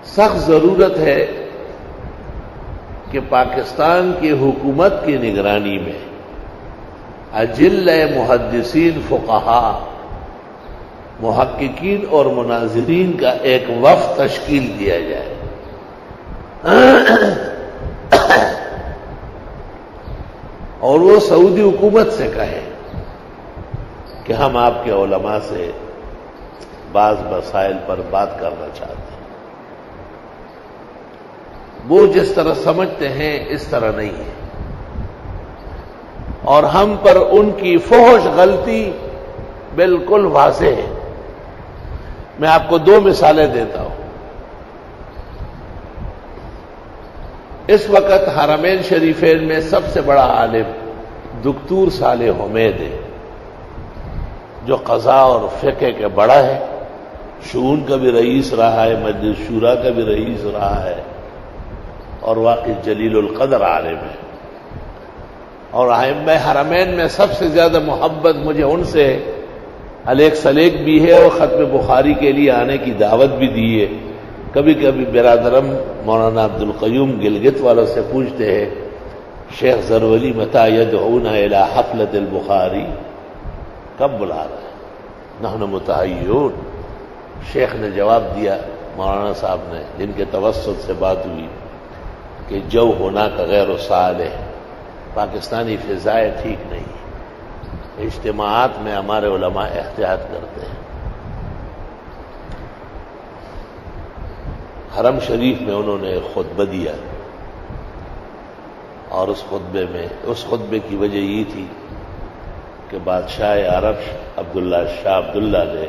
سخت ضرورت ہے کہ پاکستان کی حکومت کی نگرانی میں اجل محدثین فقہا محققین اور مناظرین کا ایک وفد تشکیل دیا جائے اور وہ سعودی حکومت سے کہے کہ ہم آپ کے علماء سے بعض مسائل پر بات کرنا چاہتے ہیں. وہ جس طرح سمجھتے ہیں اس طرح نہیں ہے، اور ہم پر ان کی فحش غلطی بالکل واضح ہے. میں آپ کو 2 مثالیں دیتا ہوں. اس وقت حرمین شریفین میں سب سے بڑا عالم دکتور صالح حمید ہے، جو قضاء اور فقہ کے بڑا ہے، شؤون کا بھی رئیس رہا ہے، مجلس شورا کا بھی رئیس رہا ہے، اور واقعی جلیل القدر عالم ہے. اور ائمہ حرمین میں سب سے زیادہ محبت مجھے ان سے ہے. علیق سلیق بھی ہے اور ختم بخاری کے لیے آنے کی دعوت بھی دی ہے. کبھی کبھی برادرم مولانا عبدالقیوم گلگت والوں سے پوچھتے ہیں شیخ زرولی متی یدعون الی حفلۃ البخاری، کب بلا رہے ہیں؟ نحن متحیون. شیخ نے جواب دیا، مولانا صاحب نے، جن کے توسط سے بات ہوئی، کہ جو ہونا کا غیر صالح، پاکستانی فضائیں ٹھیک نہیں، اجتماعات میں ہمارے علماء احتیاط کرتے ہیں. حرم شریف میں انہوں نے خطبہ دیا، اور اس خطبے کی وجہ یہ تھی کہ بادشاہ عرب عبداللہ شاہ عبداللہ نے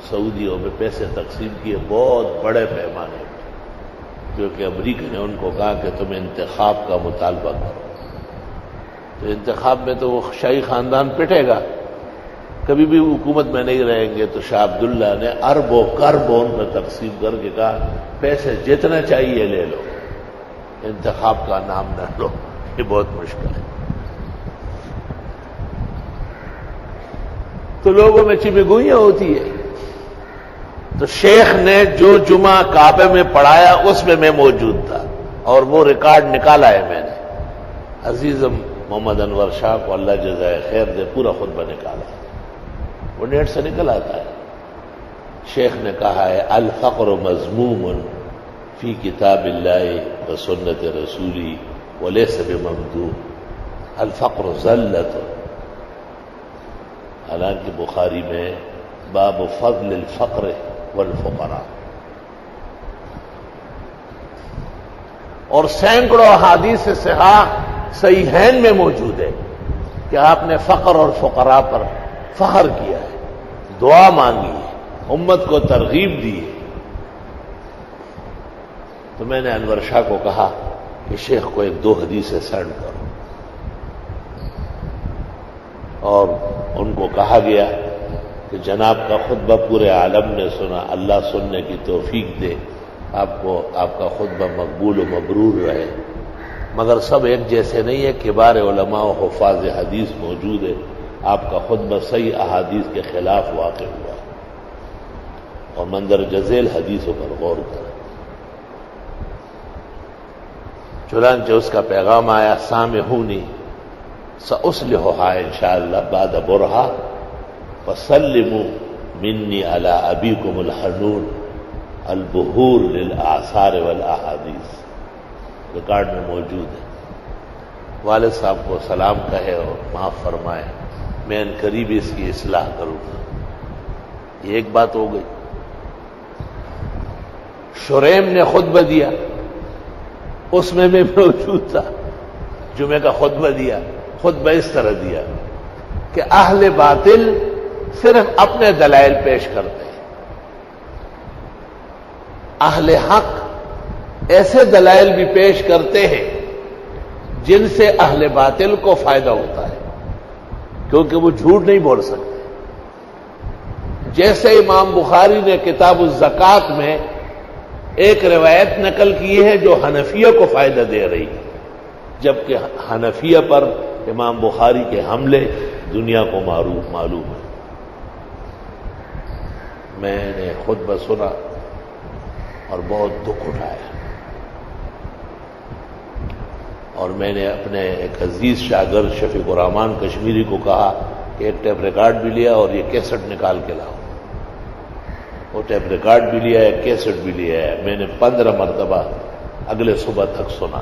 سعودیوں میں پیسے تقسیم کیے بہت بڑے پیمانے پر، کیونکہ امریکہ نے ان کو کہا کہ تم انتخاب کا مطالبہ کرو. تو انتخاب میں تو وہ شاہی خاندان پٹے گا، کبھی بھی حکومت میں نہیں رہیں گے. تو شاہ عبداللہ نے ارب و کرب ان پر تقسیم کر کے کہا پیسے جتنا چاہیے لے لو، انتخاب کا نام نہ لو، یہ بہت مشکل ہے. تو لوگوں میں چمگوئیاں ہوتی ہے. تو شیخ نے جو جمعہ کعبے میں پڑھایا اس میں موجود تھا، اور وہ ریکارڈ نکالا ہے میں نے. عزیزم محمد انور شاہ کو اللہ جزائے خیر دے، پورا خطبہ نکالا، وہ نیٹ سے نکل آتا ہے. شیخ نے کہا ہے الفقر مذموم فی کتاب اللہ و سنت رسولی ولیس بممدوح، الفقر ذلت. حالانکہ بخاری میں باب فضل الفقر والفقراء، اور سینکڑوں احادیث صحاح صحیحین میں موجود ہے کہ آپ نے فقر اور فقراء پر فخر کیا ہے، دعا مانگی ہے، امت کو ترغیب دی ہے. تو میں نے انور شاہ کو کہا کہ شیخ کو 1-2 حدیثیں سینڈ کرو، اور ان کو کہا گیا کہ جناب کا خطبہ پورے عالم نے سنا، اللہ سننے کی توفیق دے، آپ کا خطبہ مقبول و مبرور رہے. مگر سب ایک جیسے نہیں ہے، کبار علماء و حفاظ حدیث موجود ہے. آپ کا خطبہ صحیح احادیث کے خلاف واقع ہوا، اور مندرجہ ذیل حدیثوں پر غور کریں. چنانچہ اس کا پیغام آیا سامحونی سأصلحها انشاءاللہ بعد برہا فسلموا منی علی ابیکم الحنون البحور للآثار والاحادیث. ریکارڈ میں موجود ہے. والد صاحب کو سلام کہے اور معاف فرمائے، میں ان قریب اس کی اصلاح کروں گا. یہ ایک بات ہو گئی. شریم نے خطبہ دیا، اس میں موجود تھا، جمعے کا خطبہ دیا. خطبہ اس طرح دیا کہ اہل باطل صرف اپنے دلائل پیش کرتے ہیں، اہل حق ایسے دلائل بھی پیش کرتے ہیں جن سے اہل باطل کو فائدہ ہوتا ہے، کیونکہ وہ جھوٹ نہیں بول سکتے. جیسے امام بخاری نے کتاب الزکات میں ایک روایت نقل کی ہے جو حنفیہ کو فائدہ دے رہی ہے، جبکہ حنفیہ پر امام بخاری کے حملے دنیا کو معلوم ہے. میں نے خطبہ سنا اور بہت دکھ اٹھایا. اور میں نے اپنے ایک عزیز شاگرد شفیق الرحمان کشمیری کو کہا کہ ایک ٹیپ ریکارڈ بھی لیا اور یہ کیسٹ نکال کے لاؤ. وہ ٹیپ ریکارڈ بھی لیا ہے, کیسٹ بھی لیا ہے. میں نے 15 مرتبہ اگلے صبح تک سنا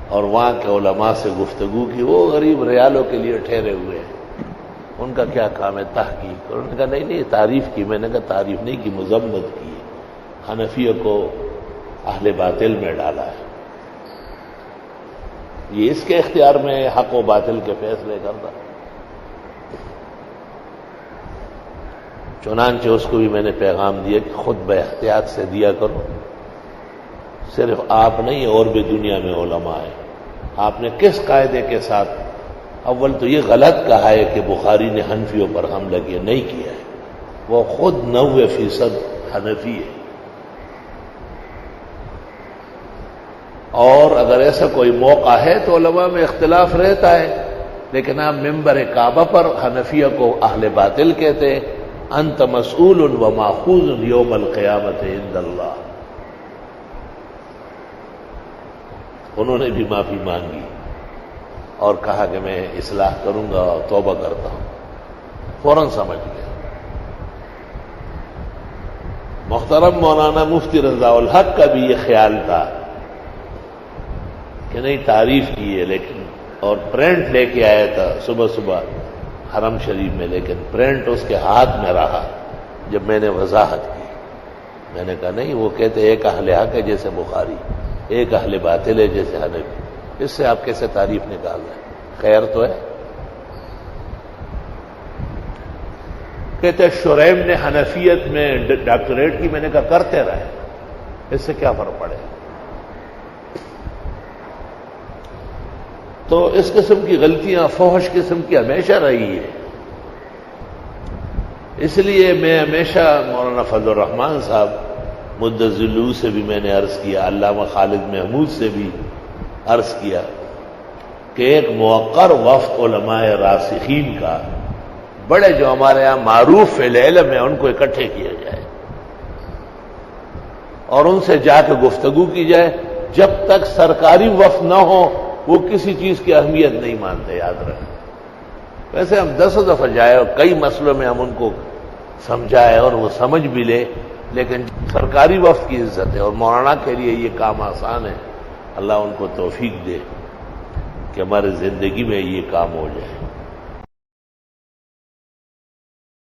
اور وہاں کے علماء سے گفتگو کی. وہ غریب ریالوں کے لیے ٹھہرے ہوئے ہیں, ان کا کیا کام ہے تحقیق. اور انہوں نے کہا نہیں تعریف کی. میں نے کہا تعریف نہیں کی, مذمت کی. حنفیہ کو اہل باطل میں ڈالا ہے. یہ اس کے اختیار میں حق و باطل کے فیصلے کرتا. چنانچہ اس کو بھی میں نے پیغام دیا کہ خود بے احتیاط سے دیا کرو. صرف آپ نہیں اور بھی دنیا میں علماء ہیں. آپ نے کس قاعدے کے ساتھ, اول تو یہ غلط کہا ہے کہ بخاری نے حنفیوں پر حملہ کیا, نہیں کیا ہے. وہ خود 90% حنفی ہے. اور اگر ایسا کوئی موقع ہے تو علماء میں اختلاف رہتا ہے, لیکن آپ ممبر کعبہ پر حنفیہ کو اہل باطل کہتے. انت مسئول و ماخوذ یوم القیامت عند اللہ. انہوں نے بھی معافی مانگی اور کہا کہ میں اصلاح کروں گا اور توبہ کرتا ہوں. فوراً سمجھ گیا. محترم مولانا مفتی رضا الحق کا بھی یہ خیال تھا کہ نہیں تعریف کی ہے, لیکن اور پرنٹ لے کے آیا تھا صبح صبح حرم شریف میں, لیکن پرنٹ اس کے ہاتھ میں رہا جب میں نے وضاحت کی. میں نے کہا نہیں, وہ کہتے ایک اہل حق ہے جیسے بخاری, ایک اہل باطل ہے جیسے حنفی. اس سے آپ کیسے تعریف نکال رہے ہیں؟ خیر تو ہے. کہتے شریم نے حنفیت میں ڈاکٹریٹ کی. میں نے کہا کرتے رہے, اس سے کیا فرق پڑے. تو اس قسم کی غلطیاں فحش قسم کی ہمیشہ رہی ہے. اس لیے میں ہمیشہ مولانا فضل الرحمان صاحب مدظلو سے بھی میں نے عرض کیا, علامہ خالد محمود سے بھی عرض کیا کہ ایک موقر وفد علماء راسخین کا, بڑے جو ہمارے ہاں معروف فی العلم ہیں, ان کو اکٹھے کیا جائے اور ان سے جا کے گفتگو کی جائے. جب تک سرکاری وفد نہ ہو وہ کسی چیز کی اہمیت نہیں مانتے, یاد رکھیں. ویسے ہم 10 دفعہ جائے اور کئی مسئلوں میں ہم ان کو سمجھائے اور وہ سمجھ بھی لے, لیکن سرکاری وفد کی عزت ہے. اور مولانا کے لیے یہ کام آسان ہے. اللہ ان کو توفیق دے کہ ہمارے زندگی میں یہ کام ہو جائے.